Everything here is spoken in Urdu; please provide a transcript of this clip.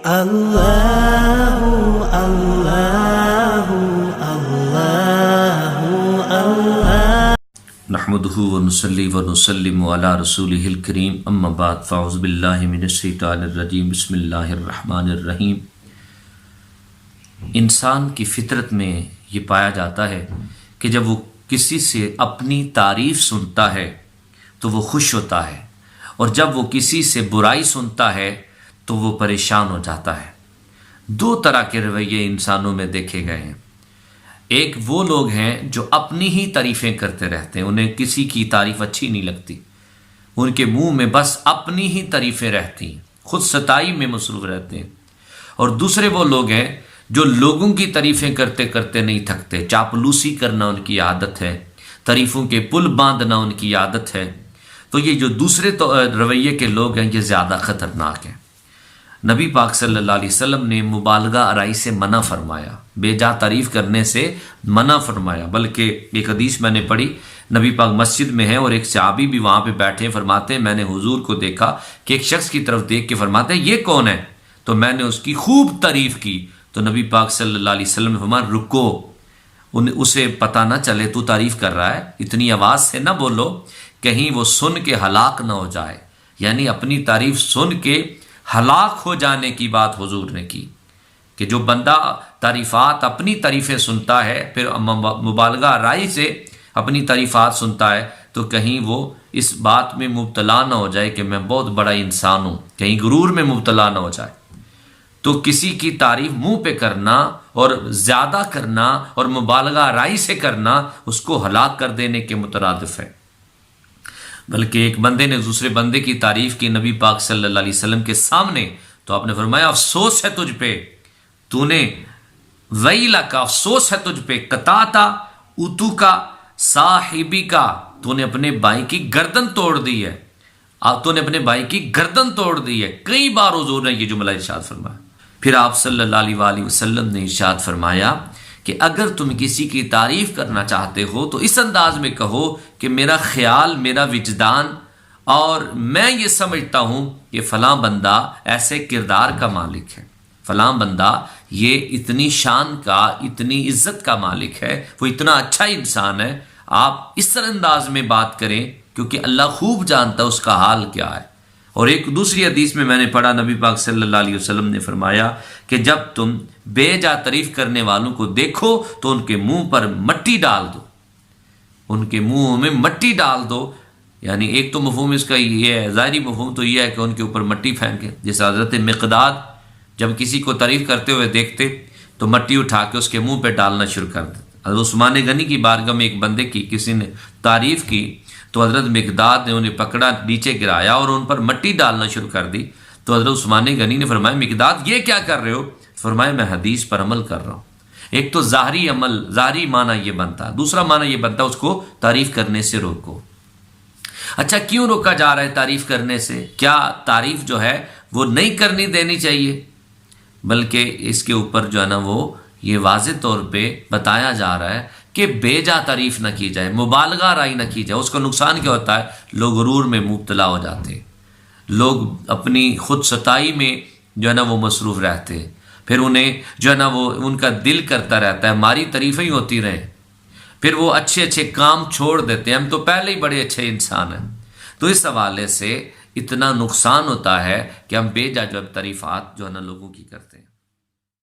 اللہ اللہ اللہ اللہ نحمدہ ونصلی ونسلم علی رسولہ الکریم اما بعد فاعوذ باللہ من الشیطان الرجیم بسم اللہ الرحمن الرحیم۔ انسان کی فطرت میں یہ پایا جاتا ہے کہ جب وہ کسی سے اپنی تعریف سنتا ہے تو وہ خوش ہوتا ہے، اور جب وہ کسی سے برائی سنتا ہے تو وہ پریشان ہو جاتا ہے۔ دو طرح کے رویے انسانوں میں دیکھے گئے ہیں۔ ایک وہ لوگ ہیں جو اپنی ہی تعریفیں کرتے رہتے ہیں، انہیں کسی کی تعریف اچھی نہیں لگتی، ان کے منہ میں بس اپنی ہی تعریفیں رہتی ہیں، خود ستائی میں مصروف رہتے ہیں۔ اور دوسرے وہ لوگ ہیں جو لوگوں کی تعریفیں کرتے کرتے نہیں تھکتے، چاپلوسی کرنا ان کی عادت ہے، تعریفوں کے پل باندھنا ان کی عادت ہے۔ تو یہ جو دوسرے رویے کے لوگ ہیں یہ زیادہ خطرناک ہیں۔ نبی پاک صلی اللہ علیہ وسلم نے مبالغہ آرائی سے منع فرمایا، بے جا تعریف کرنے سے منع فرمایا۔ بلکہ ایک حدیث میں نے پڑھی، نبی پاک مسجد میں ہیں اور ایک صحابی بھی وہاں پہ بیٹھے ہیں، فرماتے ہیں میں نے حضور کو دیکھا کہ ایک شخص کی طرف دیکھ کے فرماتے ہیں یہ کون ہے؟ تو میں نے اس کی خوب تعریف کی، تو نبی پاک صلی اللہ علیہ وسلم نے فرمایا رکو، اسے پتہ نہ چلے تو تعریف کر رہا ہے، اتنی آواز سے نہ بولو کہیں وہ سن کے ہلاک نہ ہو جائے۔ یعنی اپنی تعریف سن کے ہلاک ہو جانے کی بات حضور نے کی، کہ جو بندہ تعریفات اپنی تعریفیں سنتا ہے پھر مبالغہ آرائی سے اپنی تعریفات سنتا ہے تو کہیں وہ اس بات میں مبتلا نہ ہو جائے کہ میں بہت بڑا انسان ہوں، کہیں غرور میں مبتلا نہ ہو جائے۔ تو کسی کی تعریف منہ پہ کرنا اور زیادہ کرنا اور مبالغہ آرائی سے کرنا اس کو ہلاک کر دینے کے مترادف ہے۔ بلکہ ایک بندے نے دوسرے بندے کی تعریف کی نبی پاک صلی اللہ علیہ وسلم کے سامنے، تو آپ نے فرمایا افسوس ہے تجھ پہ، تو نے ویلا کا افسوس ہے تجھ پہ، قطعتا اتو کا صاحبی کا، تو نے اپنے بھائی کی گردن توڑ دی ہے، تو نے اپنے بھائی کی گردن توڑ دی ہے۔ کئی بار حضور نے یہ جملہ ارشاد فرمایا۔ پھر آپ صلی اللہ علیہ وآلہ وسلم نے ارشاد فرمایا کہ اگر تم کسی کی تعریف کرنا چاہتے ہو تو اس انداز میں کہو کہ میرا خیال، میرا وجدان اور میں یہ سمجھتا ہوں کہ فلاں بندہ ایسے کردار کا مالک ہے، فلاں بندہ یہ اتنی شان کا، اتنی عزت کا مالک ہے، وہ اتنا اچھا انسان ہے۔ آپ اس طرح انداز میں بات کریں کیونکہ اللہ خوب جانتا ہے اس کا حال کیا ہے۔ اور ایک دوسری حدیث میں نے پڑھا، نبی پاک صلی اللہ علیہ وسلم نے فرمایا کہ جب تم بے جا تعریف کرنے والوں کو دیکھو تو ان کے منہ پر مٹی ڈال دو، ان کے منہ میں مٹی ڈال دو۔ یعنی ایک تو مفہوم اس کا یہ ہے، ظاہری مفہوم تو یہ ہے کہ ان کے اوپر مٹی پھینکے، جیسے حضرت مقداد جب کسی کو تعریف کرتے ہوئے دیکھتے تو مٹی اٹھا کے اس کے منہ پہ ڈالنا شروع کر دیتے۔ حضرت عثمان غنی کی بارگاہ میں ایک بندے کی کسی نے تعریف کی تو حضرت مقداد نے انہیں پکڑا، نیچے گرایا اور ان پر مٹی ڈالنا شروع کر دی۔ تو حضرت عثمان غنی نے فرمایا مقداد یہ کیا کر رہے ہو؟ فرمایا میں حدیث پر عمل کر رہا ہوں۔ ایک تو ظاہری عمل، ظاہری معنی یہ بنتا ہے، دوسرا معنی یہ بنتا ہے اس کو تعریف کرنے سے روکو۔ اچھا کیوں روکا جا رہا ہے تعریف کرنے سے؟ کیا تعریف جو ہے وہ نہیں کرنی دینی چاہیے؟ بلکہ اس کے اوپر جو ہے نا وہ یہ واضح طور پہ بتایا جا رہا ہے کہ بے جا تعریف نہ کی جائے، مبالغہ آرائی نہ کی جائے۔ اس کا نقصان کیا ہوتا ہے؟ لوگ غرور میں مبتلا ہو جاتے ہیں، لوگ اپنی خود ستائی میں جو ہے نا وہ مصروف رہتے ہیں، پھر انہیں جو ہے نا وہ ان کا دل کرتا رہتا ہے ہماری تعریفیں ہی ہوتی رہیں، پھر وہ اچھے اچھے کام چھوڑ دیتے ہیں، ہم تو پہلے ہی بڑے اچھے انسان ہیں۔ تو اس حوالے سے اتنا نقصان ہوتا ہے کہ ہم بے جا جو تعریفات جو ہے نا لوگوں کی کرتے ہیں۔